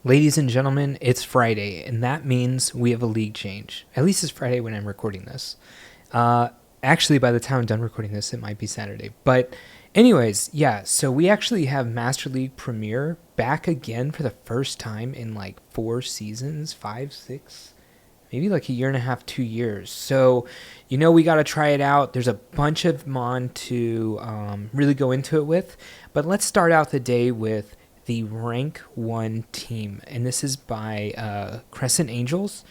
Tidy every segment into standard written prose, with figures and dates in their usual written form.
Ladies and gentlemen, it's Friday, and that means we have a league change. At least it's Friday when I'm recording this. Uh, Actually, by the time I'm done recording this, it might be Saturday. But, anyways, yeah, so we actually have Master League Premier back again for the first time in like 4 seasons, five, six, maybe like a year and a half, 2 years. So, we got to try it out. There's a bunch of Mon to really go into it with. But let's start out the day with the rank 1 team, and this is by Crescentangels.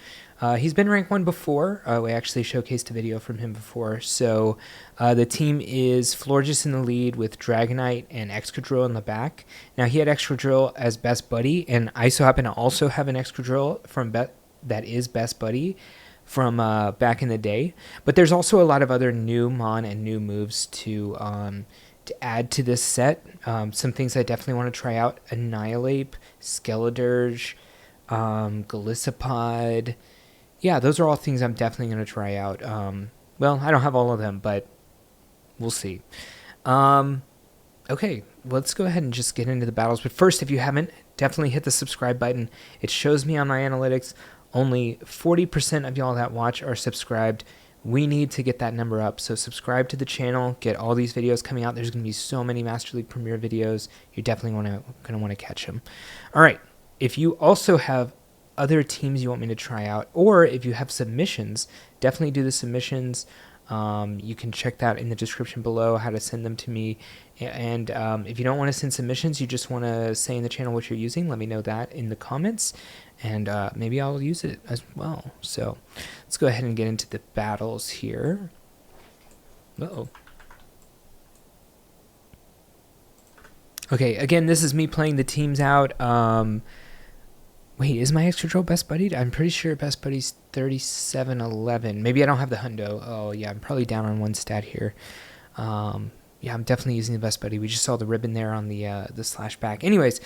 He's been rank 1 before. We actually showcased a video from him before. So the team is Floges in the lead with Dragonite and Excadrill in the back. Now he had Excadrill as best buddy, and I so happen to also have an Excadrill from that is best buddy from back in the day. But there's also a lot of other new Mon and new moves to add to this set. Some things I definitely want to try out: Annihilate, Skeledirge, Golisopod. Yeah, those are all things I'm definitely going to try out. Well, I don't have all of them, but we'll see. Okay, let's go ahead and just get into the battles. But first, if you haven't, definitely hit the subscribe button. It shows me on my analytics only 40% of y'all that watch are subscribed. We need to get that number up, so subscribe to the channel, get all these videos coming out. There's going to be so many Master League Premier videos. You're definitely going to want to catch them. All right, if you also have other teams you want me to try out, or if you have submissions, definitely do the submissions. You can check that in the description below, how to send them to me. And if you don't want to send submissions, you just want to say in the channel what you're using, let me know that in the comments, and maybe I'll use it as well. So let's go ahead and get into the battles here. Uh-oh. Okay, again, this is me playing the teams out. Wait, is my Excadrill best buddied? I'm pretty sure best buddy's 3711. Maybe I don't have the hundo. Oh, yeah, I'm probably down on one stat here. Yeah, I'm definitely using the best buddy. We just saw the ribbon there on the slash back. Anyways,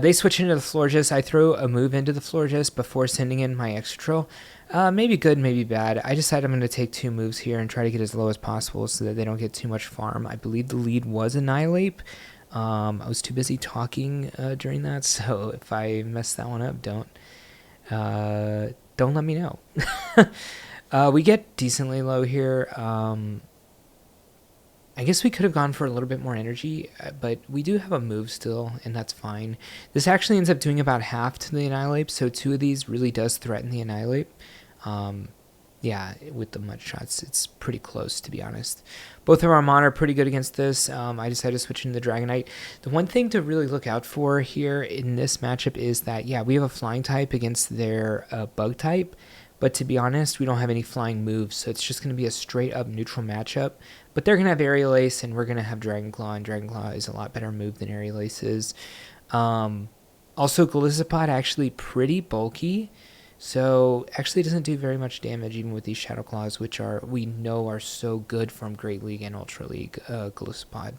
they switch into the Floges. I throw a move into the Floges before sending in my Excadrill. Maybe good, maybe bad. I decided I'm going to take 2 moves here and try to get as low as possible so that they don't get too much farm. I believe the lead was Annihilate. I was too busy talking during that, so if I mess that one up, don't let me know. We get decently low here. I guess we could have gone for a little bit more energy, but we do have a move still, and that's fine. This actually ends up doing about half to the Annihilate, so 2 of these really does threaten the Annihilate. Yeah, with the mud shots, it's pretty close, to be honest. Both of our Mon are pretty good against this. I decided to switch into the Dragonite. The one thing to really look out for here in this matchup is that, yeah, we have a flying type against their bug type, but to be honest, we don't have any flying moves, so it's just going to be a straight-up neutral matchup. But they're going to have Aerial Ace, and we're going to have Dragon Claw, and Dragon Claw is a lot better move than Aerial Ace is. Also, Golisopod actually pretty bulky. So actually doesn't do very much damage even with these Shadow Claws, which we know are so good from Great League and Ultra League Golisopod.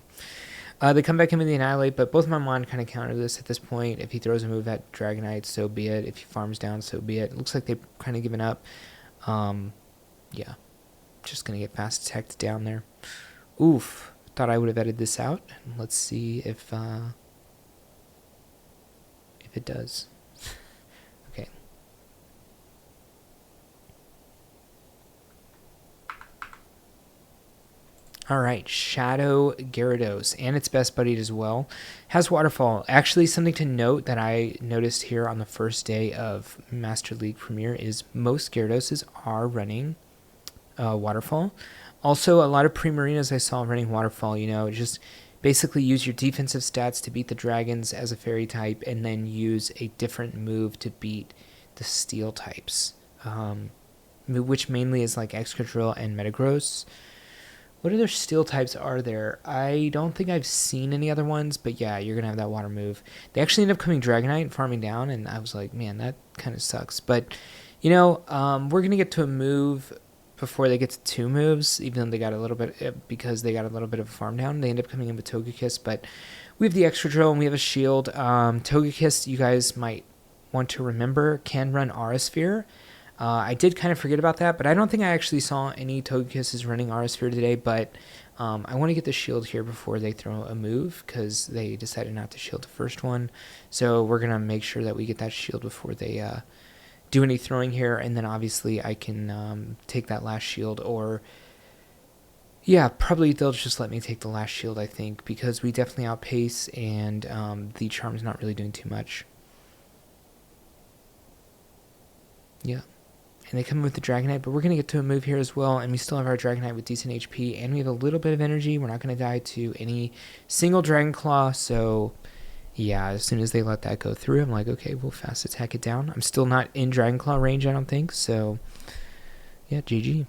They come back in with the Annihilate, but both my Mon kind of counter this at this point. If he throws a move at Dragonite, so be it. If he farms down, so be it. Looks like they've kind of given up. Yeah, just going to get fast attacked down there. Oof, thought I would have edited this out. Let's see if it does. Okay. Alright, Shadow Gyarados, and it's best buddied as well. Has Waterfall. Actually, something to note that I noticed here on the first day of Master League Premier is most Gyarados are running Waterfall. Also, a lot of Primarinas I saw running Waterfall, just basically use your defensive stats to beat the dragons as a fairy type, and then use a different move to beat the steel types, which mainly is like Excadrill and Metagross. What other steel types are there? I don't think I've seen any other ones, but yeah, you're going to have that water move. They actually end up coming Dragonite and farming down, and I was like, man, that kind of sucks. But, we're going to get to a move before they get to 2 moves, even though they got a little bit, because they got a little bit of a farm down. They end up coming in with Togekiss, but we have the Excadrill and we have a shield. Togekiss, you guys might want to remember, can run Aura Sphere. I did kind of forget about that, but I don't think I actually saw any Togekisses running Aura Sphere today, but I want to get the shield here before they throw a move, because they decided not to shield the first one. So we're going to make sure that we get that shield before they do any throwing here, and then obviously I can take that last shield, or yeah, probably they'll just let me take the last shield, I think, because we definitely outpace, and the charm's not really doing too much. Yeah. And they come in with the Dragonite, but we're going to get to a move here as well, and we still have our Dragonite with decent HP, and we have a little bit of energy. We're not going to die to any single Dragon Claw, so yeah, as soon as they let that go through, I'm like, okay, we'll fast attack it down. I'm still not in Dragon Claw range, I don't think, so yeah, GG.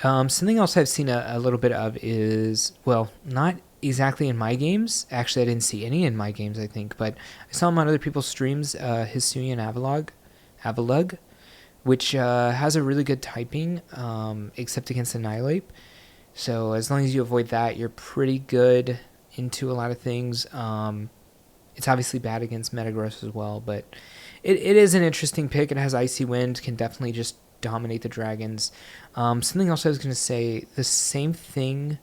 Something else I've seen a little bit of is, well, not exactly in my games. Actually, I didn't see any in my games, I think, but I saw him on other people's streams, Hisuian Avalug, which has a really good typing, except against Annihilate. So as long as you avoid that, you're pretty good into a lot of things. It's obviously bad against Metagross as well, but it is an interesting pick. It has Icy Wind, can definitely just dominate the dragons. Something else I was going to say, the same thing.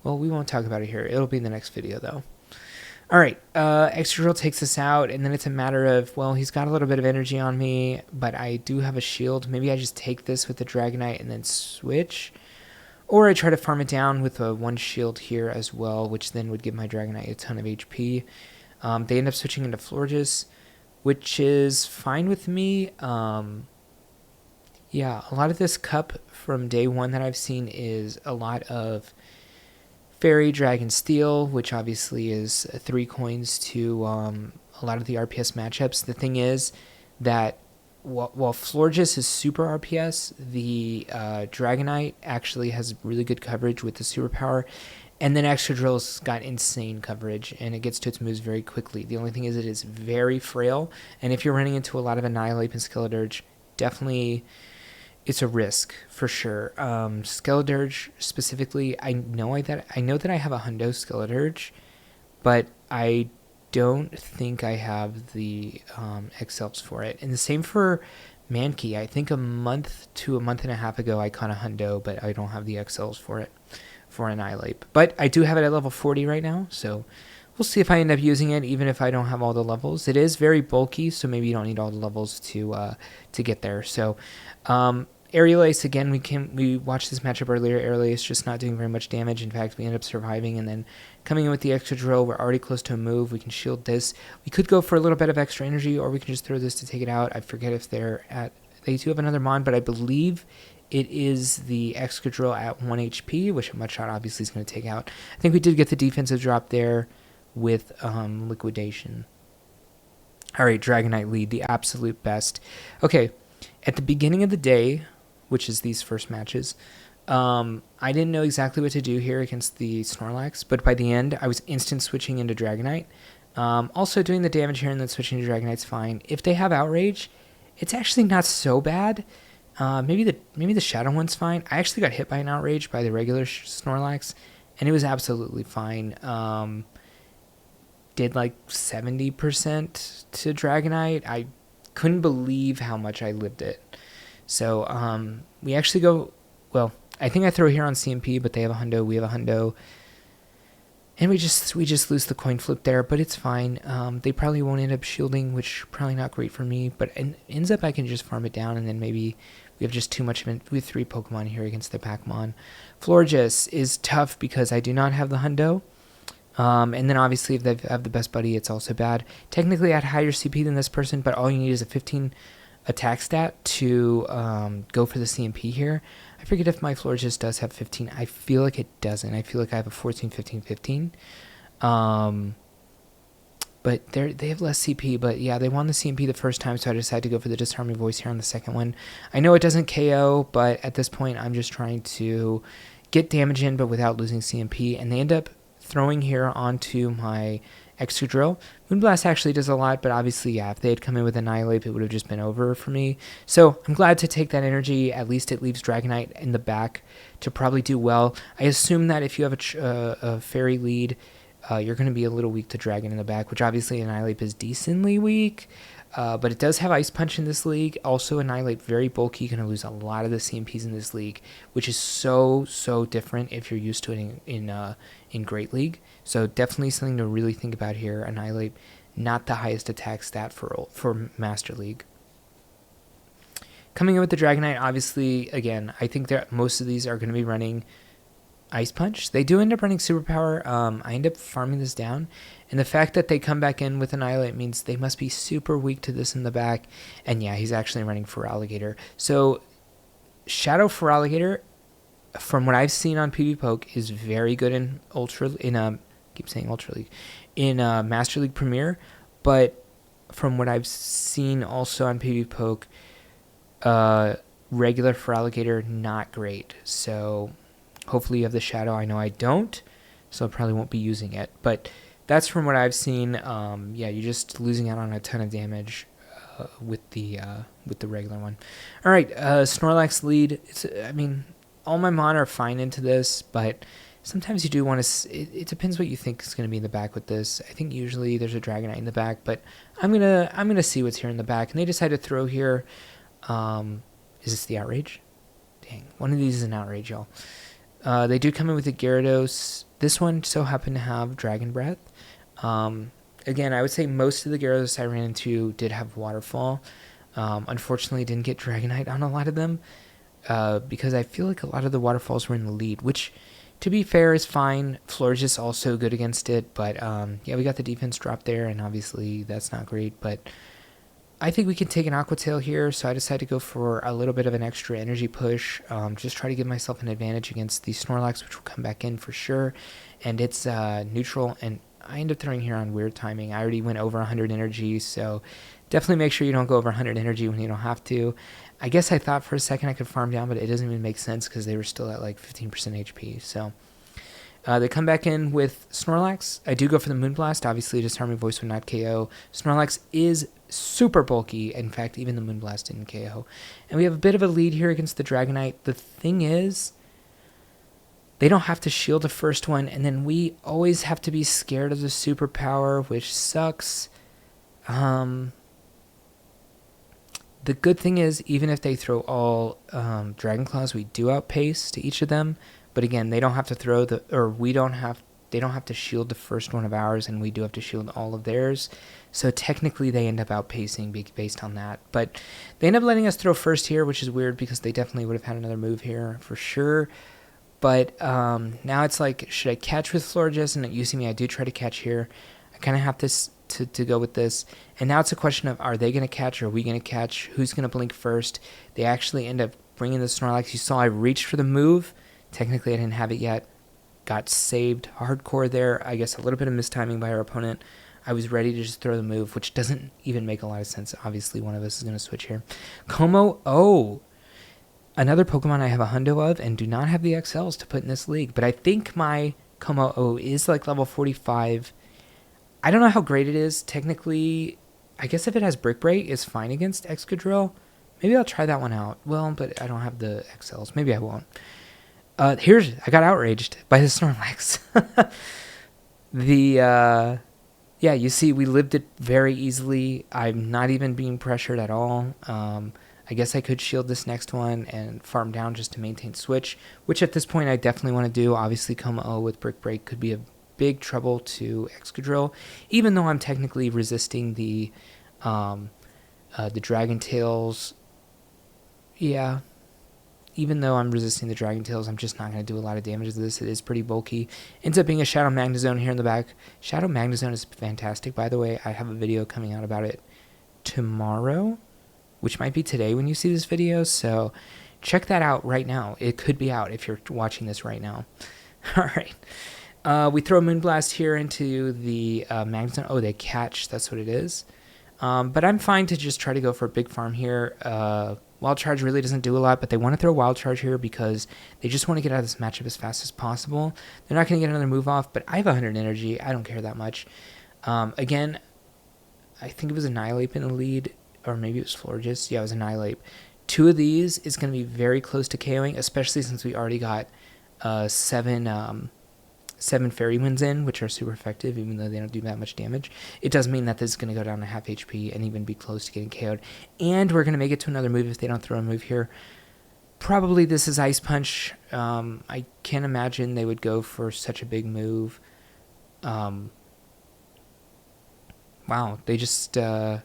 Well, we won't talk about it here. It'll be in the next video, though. All right, Excadrill takes us out, and then it's a matter of, well, he's got a little bit of energy on me, but I do have a shield. Maybe I just take this with the Dragonite and then switch. Or I try to farm it down with a one shield here as well, which then would give my Dragonite a ton of HP. They end up switching into Floges, which is fine with me. Yeah, a lot of this cup from day one that I've seen is a lot of Fairy, Dragon, Steel, which obviously is 3 coins to a lot of the RPS matchups. The thing is that while Floges is super RPS, the Dragonite actually has really good coverage with the superpower, and then Excadrill's got insane coverage, and it gets to its moves very quickly. The only thing is it is very frail, and if you're running into a lot of Annihilate and Skeledirge, definitely it's a risk for sure. Skeledirge specifically, I know that I have a Hundo Skeledirge, but I don't think I have the XLs for it. And the same for Mankey. I think a month to a month and a half ago I caught a Hundo, but I don't have the XLs for it for Annihilate. But I do have it at level 40 right now, so we'll see if I end up using it, even if I don't have all the levels. It is very bulky, so maybe you don't need all the levels to get there. So Aerial Ace, again, we watched this matchup earlier. Aerial Ace just not doing very much damage. In fact, we end up surviving, and then coming in with the Excadrill, we're already close to a move. We can shield this. We could go for a little bit of extra energy, or we can just throw this to take it out. I forget if they do have another Mon, but I believe it is the Excadrill at 1 HP, which a Mudshot obviously is going to take out. I think we did get the defensive drop there with Liquidation. All right, Dragonite lead, the absolute best. Okay, at the beginning of the day, which is these first matches, I didn't know exactly what to do here against the Snorlax, but by the end, I was instant switching into Dragonite. Also doing the damage here and then switching to Dragonite's fine. If they have Outrage, it's actually not so bad. Maybe the Shadow one's fine. I actually got hit by an Outrage by the regular Snorlax, and it was absolutely fine. Did like 70% to Dragonite. I couldn't believe how much I lived it. So we actually go, well, I think I throw here on CMP, but they have a Hundo, we have a Hundo, and we just lose the coin flip there, but it's fine. They probably won't end up shielding, which probably not great for me, but it ends up I can just farm it down, and then maybe we have just too much of it. We have 3 Pokemon here against the Pac-Mon. Floges is tough because I do not have the Hundo. And then obviously if they have the best buddy, it's also bad. Technically I had higher CP than this person, but all you need is a 15 attack stat to go for the CMP here. I forget if my Floges does have 15. I feel like it doesn't. I feel like I have a 14, 15, 15. But they have less CP, but yeah, they won the CMP the first time, so I decided to go for the Disarming Voice here on the second one. I know it doesn't KO, but at this point I'm just trying to get damage in, but without losing CMP, and they end up throwing here onto my Excadrill. Moonblast actually does a lot, but obviously, yeah, if they had come in with Annihilate, it would have just been over for me. So I'm glad to take that energy. At least it leaves Dragonite in the back to probably do well. I assume that if you have a Fairy lead, you're going to be a little weak to Dragon in the back, which obviously Annihilate is decently weak. But it does have Ice Punch in this league. Also, Annihilate, very bulky. You're going to lose a lot of the CMPs in this league, which is so different if you're used to it in Great League. So definitely something to really think about here. Annihilate, not the highest attack stat for Master League. Coming in with the Dragonite, obviously, again, I think that most of these are going to be running Ice Punch. They do end up running Superpower. I end up farming this down. And the fact that they come back in with Annihilate means they must be super weak to this in the back. And yeah, he's actually running Feraligatr. So Shadow Feraligatr, from what I've seen on PvPoke, is very good in Master League Premier. But from what I've seen also on PvPoke, regular Feraligatr, not great. So hopefully you have the Shadow. I know I don't, so I probably won't be using it. But that's from what I've seen. Yeah, you're just losing out on a ton of damage with the regular one. All right, Snorlax lead. I mean, all my mon are fine into this, but sometimes you do want to. It depends what you think is going to be in the back with this. I think usually there's a Dragonite in the back, but I'm gonna see what's here in the back. And they decide to throw here. Is this the Outrage? Dang, one of these is an Outrage, y'all. They do come in with a Gyarados. This one so happened to have Dragon Breath. Again, I would say most of the Gyarados I ran into did have Waterfall. Unfortunately, didn't get Dragonite on a lot of them because I feel like a lot of the Waterfalls were in the lead, which, to be fair, is fine. Floges is also good against it, but yeah, we got the defense drop there, and obviously that's not great, but I think we can take an Aqua Tail here, so I decided to go for a little bit of an extra energy push. Just try to give myself an advantage against the Snorlax, which will come back in for sure. And it's neutral, and I end up throwing here on weird timing. I already went over 100 energy, so definitely make sure you don't go over 100 energy when you don't have to. I guess I thought for a second I could farm down, but it doesn't even make sense because they were still at like 15% HP. So they come back in with Snorlax. I do go for the Moonblast. Obviously, Disarming Voice would not KO. Snorlax is super bulky. In fact, even the Moonblast didn't KO. And we have a bit of a lead here against the Dragonite. The thing is, they don't have to shield the first one, and then we always have to be scared of the superpower, which sucks. The good thing is, even if they throw all Dragon Claws, we do outpace to each of them. But again, they don't have to throw they don't have to shield the first one of ours, and we do have to shield all of theirs. So technically they end up outpacing based on that. But they end up letting us throw first here, which is weird because they definitely would have had another move here for sure. But now it's like, should I catch with Floges? And you see me, I do try to catch here. I kind of have this to go with this. And now it's a question of, are they going to catch or are we going to catch? Who's going to blink first? They actually end up bringing the Snorlax. You saw I reached for the move. Technically, I didn't have it yet. Got saved hardcore there. I guess a little bit of mistiming by our opponent. I was ready to just throw the move, which doesn't even make a lot of sense. Obviously, one of us is going to switch here. Como-O. Another Pokemon I have a hundo of and do not have the XLs to put in this league. But I think my Como-O is like level 45. I don't know how great it is. Technically, I guess if it has Brick Break, it's fine against Excadrill. Maybe I'll try that one out. Well, but I don't have the XLs. Maybe I won't. I got outraged by the Snorlax. Yeah, you see, we lived it very easily. I'm not even being pressured at all. I guess I could shield this next one and farm down just to maintain switch, which at this point I definitely want to do. Obviously, Como-O with Brick Break could be a big trouble to Excadrill, even though I'm technically resisting the Dragon Tails. Yeah. Even though I'm resisting the Dragon Tails, I'm just not going to do a lot of damage to this. It is pretty bulky. Ends up being a Shadow Magnezone here in the back. Shadow Magnezone is fantastic, by the way. I have a video coming out about it tomorrow, which might be today when you see this video. So check that out right now. It could be out if you're watching this right now. All right. We throw Moonblast here into the Magnezone. Oh, they catch. That's what it is. But I'm fine to just try to go for a big farm here. Wild Charge really doesn't do a lot, but they want to throw Wild Charge here because they just want to get out of this matchup as fast as possible. They're not going to get another move off, but I have 100 energy. I don't care that much. Again, I think it was Annihilate in the lead, or maybe it was Floges. Yeah, it was Annihilate. Two of these is going to be very close to KOing, especially since we already got seven 7 Fairy Winds in, which are super effective, even though they don't do that much damage, it does mean that this is going to go down to half HP and even be close to getting KO'd. And we're going to make it to another move if they don't throw a move here. Probably this is Ice Punch. I can't imagine they would go for such a big move. Wow, they just... yeah,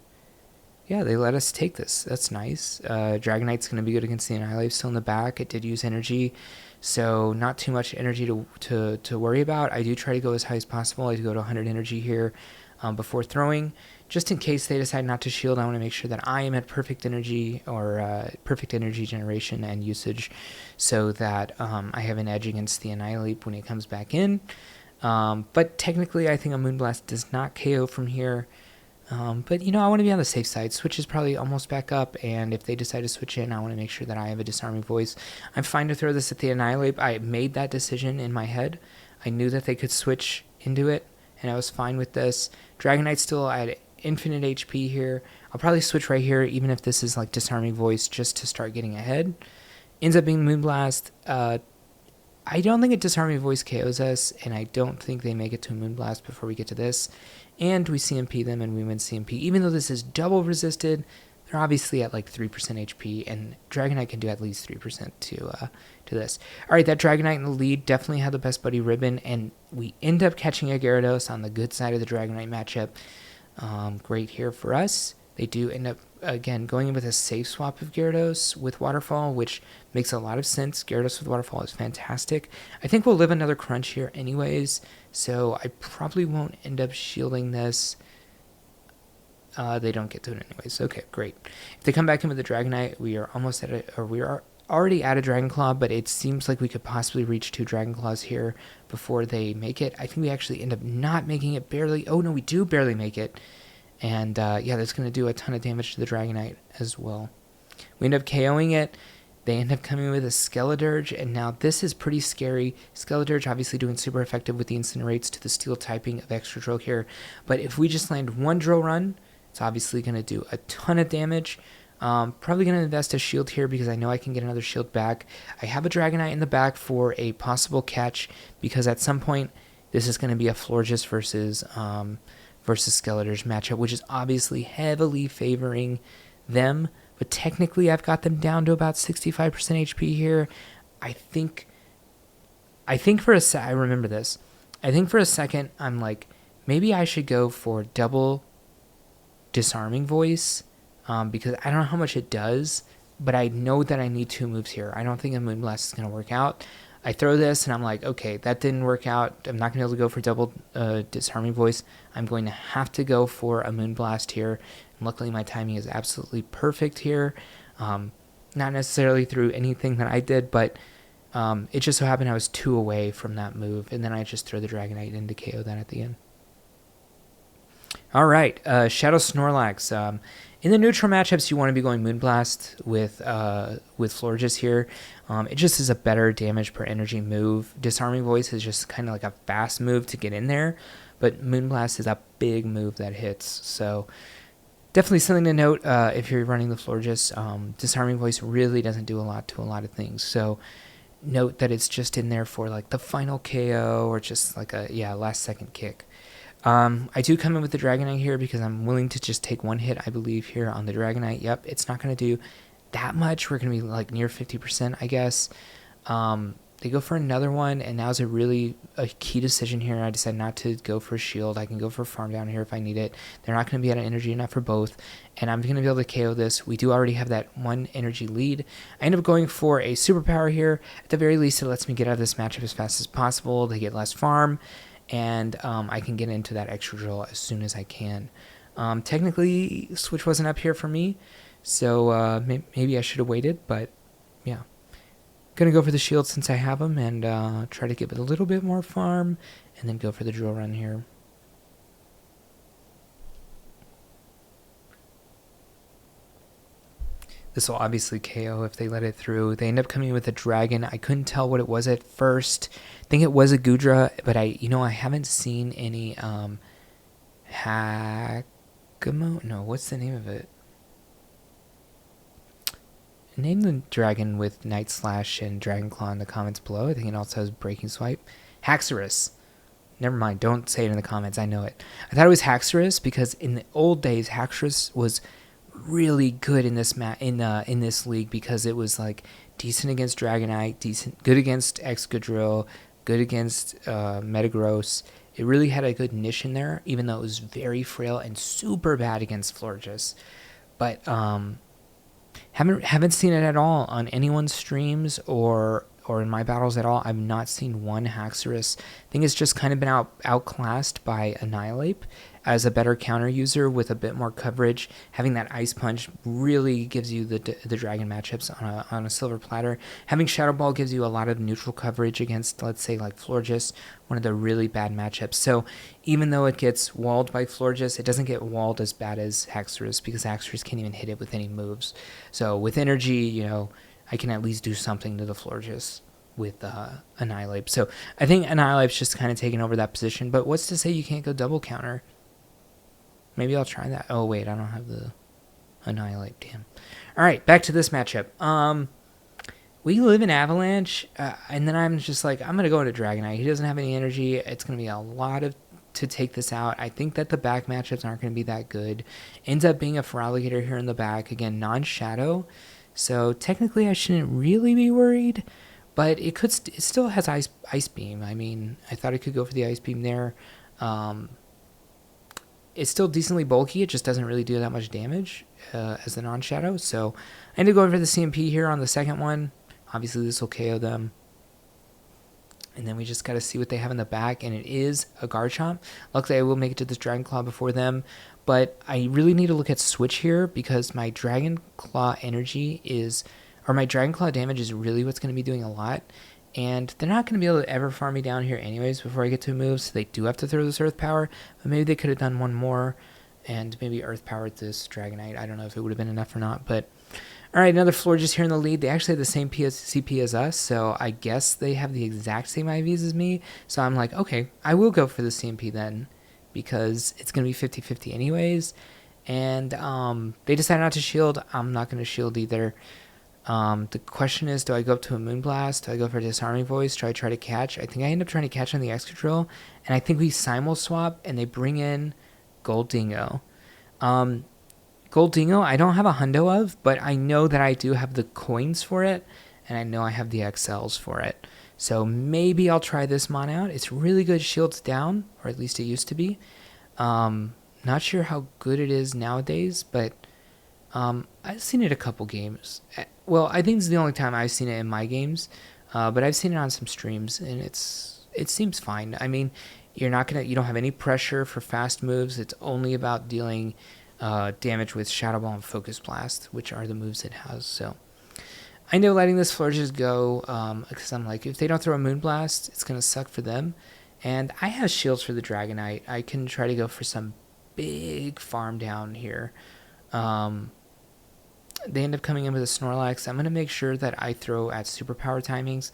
they let us take this. That's nice. Dragonite's going to be good against the Annihilate. Still in the back. It did use energy, so not too much energy to worry about. I do try to go as high as possible. I do go to 100 energy here before throwing. Just in case they decide not to shield, I want to make sure that I am at perfect energy or perfect energy generation and usage so that I have an edge against the Annihilate when it comes back in. But technically, I think a Moonblast does not KO from here. But, you know, I want to be on the safe side. Switch is probably almost back up, and if they decide to switch in, I want to make sure that I have a Disarming Voice. I'm fine to throw this at the Annihilate. I made that decision in my head. I knew that they could switch into it, and I was fine with this. Dragonite's still at infinite HP here. I'll probably switch right here, even if this is like Disarming Voice, just to start getting ahead. Ends up being Moonblast. I don't think a Disarming Voice KOs us, and I don't think they make it to a Moonblast before we get to this. And we CMP them, and we win CMP. Even though this is double resisted, they're obviously at like 3% HP, and Dragonite can do at least 3% to this. All right, that Dragonite in the lead definitely had the best buddy ribbon, and we end up catching a Gyarados on the good side of the Dragonite matchup. Great here for us. They do end up, again, going in with a safe swap of Gyarados with Waterfall, which makes a lot of sense. Gyarados with Waterfall is fantastic. I think we'll live another crunch here anyways, so I probably won't end up shielding this. They don't get to it anyways. Okay, great. If they come back in with the Dragonite, we are almost at it, or we are already at a Dragon Claw, but it seems like we could possibly reach 2 Dragon Claws here before they make it. I think we actually end up not making it barely. Oh, no, we do barely make it. And, yeah, that's going to do a ton of damage to the Dragonite as well. We end up KOing it. They end up coming with a Skeledirge, and now this is pretty scary. Skeledirge obviously doing super effective with the Incinerates to the Steel typing of Excadrill here. But if we just land one Drill Run, it's obviously going to do a ton of damage. Probably going to invest a shield here because I know I can get another shield back. I have a Dragonite in the back for a possible catch because at some point this is going to be a Floges versus Skeledirge matchup, which is obviously heavily favoring them. But technically, I've got them down to about 65% HP here. I think for a I remember this. I think for a second, I'm like, maybe I should go for double Disarming Voice because I don't know how much it does, but I know that I need 2 moves here. I don't think a Moonblast is going to work out. I throw this, and I'm like, okay, that didn't work out. I'm not going to be able to go for double Disarming Voice. I'm going to have to go for a Moonblast here. And luckily, my timing is absolutely perfect here. Not necessarily through anything that I did, but it just so happened I was 2 away from that move, and then I just throw the Dragonite in to KO that at the end. All right, Shadow Snorlax. In the neutral matchups, you want to be going Moonblast with Floges here. It just is a better damage per energy move. Disarming Voice is just kind of like a fast move to get in there, but Moonblast is a big move that hits. So definitely something to note if you're running the Floges. Disarming Voice really doesn't do a lot to a lot of things. So note that it's just in there for like the final KO or just like a last second kick. I do come in with the Dragonite here because I'm willing to just take 1 hit, I believe, here on the Dragonite. Yep, it's not going to do that much. We're going to be like near 50%, I guess. They go for another one, and now's a key decision here. I decide not to go for a shield. I can go for a farm down here if I need it. They're not going to be at an energy enough for both, and I'm going to be able to KO this. We do already have that 1 energy lead. I end up going for a superpower here. At the very least, it lets me get out of this matchup as fast as possible. They get less farm, and I can get into that Excadrill as soon as I can. Technically, Switch wasn't up here for me, so maybe I should have waited, but yeah. Gonna go for the shield since I have them and try to give it a little bit more farm and then go for the Drill Run here. This will obviously KO if they let it through. They end up coming with a dragon. I couldn't tell what it was at first. I think it was a Gudra, but I haven't seen any Hakamo. No, what's the name of it? Name the dragon with Night Slash and Dragon Claw in the comments below. I think it also has Breaking Swipe. Haxorus. never mind. Don't say it in the comments. I know it. I thought it was Haxorus because in the old days, Haxorus was really good in this in this league because it was like decent against Dragonite, good against Excadrill, good against Metagross. It really had a good niche in there, even though it was very frail and super bad against Floges. But haven't seen it at all on anyone's streams or in my battles at all. I've not seen one Haxorus. I think it's just kind of been outclassed by Annihilate as a better counter user with a bit more coverage. Having that Ice Punch really gives you the Dragon matchups on a silver platter. Having Shadow Ball gives you a lot of neutral coverage against, let's say, like Floges, one of the really bad matchups. So even though it gets walled by Floges, it doesn't get walled as bad as Haxorus because Haxorus can't even hit it with any moves. So with energy, I can at least do something to the Floges with Annihilate. So I think Annihilate's just kind of taking over that position. But what's to say you can't go double counter? Maybe I'll try that. Oh, wait, I don't have the Annihilate. Damn. All right, back to this matchup. We live in Avalanche, and then I'm just like, I'm going to go into Dragonite. He doesn't have any energy. It's going to be a lot to take this out. I think that the back matchups aren't going to be that good. Ends up being a Feraligatr here in the back. Again, non-shadow. So technically I shouldn't really be worried, but it still has ice beam. I mean, I thought it could go for the ice beam there. It's still decently bulky. It just doesn't really do that much damage as the non-shadow. So I ended up going for the CMP here on the second one. Obviously this will KO them. And then we just got to see what they have in the back, and it is a Garchomp. Luckily, I will make it to this Dragon Claw before them, but I really need to look at Switch here because my Dragon Claw my Dragon Claw damage is really what's going to be doing a lot, and they're not going to be able to ever farm me down here anyways before I get to a move, so they do have to throw this Earth Power, but maybe they could have done one more and maybe Earth Powered this Dragonite. I don't know if it would have been enough or not, but... All right, another Floges here in the lead. They actually have the same CP as us, so I guess they have the exact same IVs as me. So I'm like, okay, I will go for the CMP then because it's going to be 50-50 anyways. And they decided not to shield. I'm not going to shield either. The question is, do I go up to a Moonblast? Do I go for a Disarming Voice? Do I try to catch? I think I end up trying to catch on the Excadrill, and I think we simul swap, and they bring in Gold Dingo. Gold Dingo, I don't have a hundo of, but I know that I do have the coins for it, and I know I have the XLs for it. So maybe I'll try this mon out. It's really good shields down, or at least it used to be. Not sure how good it is nowadays, but I've seen it a couple games. Well, I think it's the only time I've seen it in my games, but I've seen it on some streams, and it seems fine. I mean, you don't have any pressure for fast moves. It's only about dealing damage with Shadow Ball and Focus Blast, which are the moves it has. So I know letting this Floges go, because I'm like, if they don't throw a Moonblast, it's going to suck for them. And I have shields for the Dragonite. I can try to go for some big farm down here. They end up coming in with a Snorlax. I'm going to make sure that I throw at superpower timings.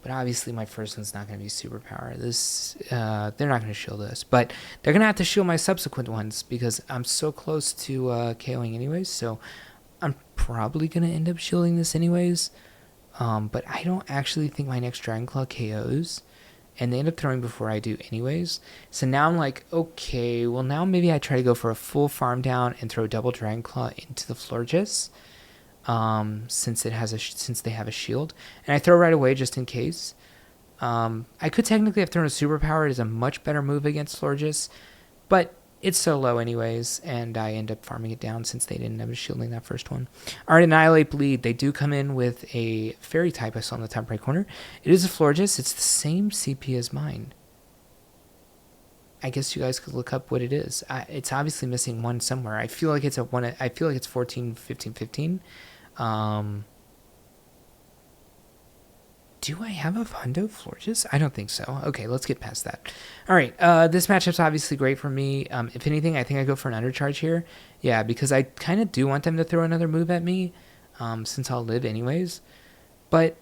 But obviously my first one's not going to be superpower. They're not going to shield this. But they're going to have to shield my subsequent ones because I'm so close to KOing anyways. So I'm probably going to end up shielding this anyways. But I don't actually think my next Dragon Claw KOs. And they end up throwing before I do anyways. So now I'm like, okay, well now maybe I try to go for a full farm down and throw double Dragon Claw into the Floges. Since they have a shield, and I throw right away just in case. I could technically have thrown a superpower. It is a much better move against Floges, but it's so low anyways, and I end up farming it down since they didn't have a shielding that first one. Alright, Annihilate Bleed. They do come in with a Fairy type I saw in the top right corner. It is a Floges. It's the same CP as mine. I guess you guys could look up what it is. It's obviously missing one somewhere. I feel like it's 14, 15, 15. Do I have a hundo Floges? I don't think so. Okay, let's get past that. All right, this matchup's obviously great for me. If anything, I think I go for an undercharge here. Yeah, because I kind of do want them to throw another move at me, since I'll live anyways. But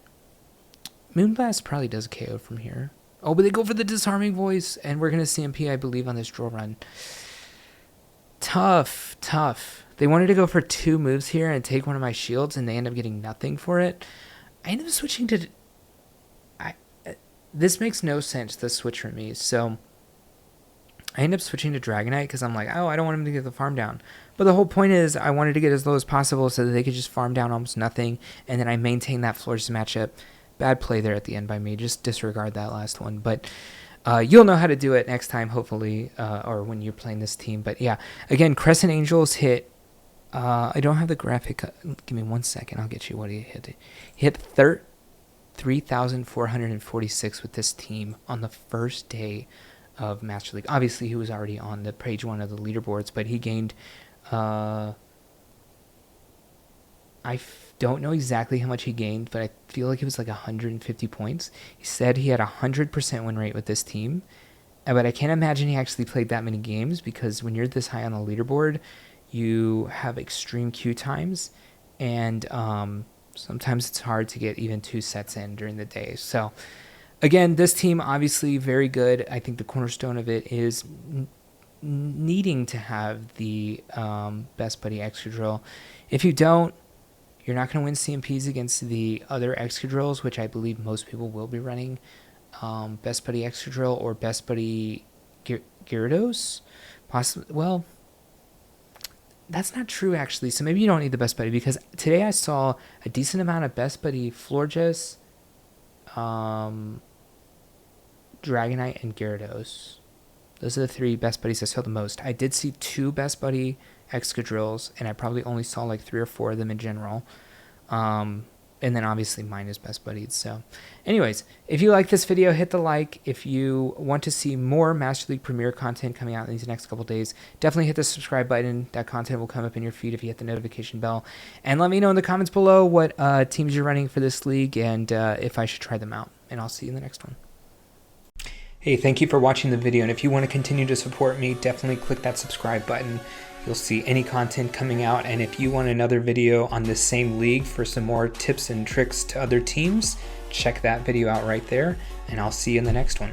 Moonblast probably does a KO from here. Oh, but they go for the Disarming Voice, and we're going to CMP, I believe, on this draw run. Tough. They wanted to go for 2 moves here and take one of my shields, and they end up getting nothing for it. I end up switching to... This makes no sense, the switch for me. So I ended up switching to Dragonite because I'm like, oh, I don't want him to get the farm down. But the whole point is I wanted to get as low as possible so that they could just farm down almost nothing, and then I maintain that Floges matchup. Bad play there at the end by me. Just disregard that last one. But you'll know how to do it next time, hopefully, or when you're playing this team. But yeah, again, Crescentangels hit. I don't have the graphic. Give me 1 second. I'll get you what he hit. He hit 3,446 with this team on the first day of Master League. Obviously, he was already on the page 1 of the leaderboards, but he gained. Don't know exactly how much he gained, but I feel like it was like 150 points. He said he had a 100% win rate with this team, but I can't imagine he actually played that many games because when you're this high on the leaderboard, you have extreme queue times, and sometimes it's hard to get even 2 sets in during the day. So again, this team obviously very good. I think the cornerstone of it is needing to have the Best Buddy Excadrill. If you don't, you're not going to win CMPs against the other Excadrills, which I believe most people will be running Best Buddy Excadrill or Best Buddy Gyarados. Possibly, well, that's not true actually. So maybe you don't need the Best Buddy, because today I saw a decent amount of Best Buddy Floges, Dragonite, and Gyarados. Those are the 3 Best Buddies I saw the most. I did see 2 Best Buddy Excadrills, and I probably only saw like 3 or 4 of them in general. And then obviously mine is Best Buddies. So anyways, if you like this video, hit the like. If you want to see more Master League Premier content coming out in these next couple days, definitely hit the subscribe button. That content will come up in your feed if you hit the notification bell. And let me know in the comments below what teams you're running for this league and if I should try them out. And I'll see you in the next one. Hey, thank you for watching the video, and if you want to continue to support me, definitely click that subscribe button. You'll see any content coming out, and if you want another video on this same league for some more tips and tricks to other teams, check that video out right there, and I'll see you in the next one.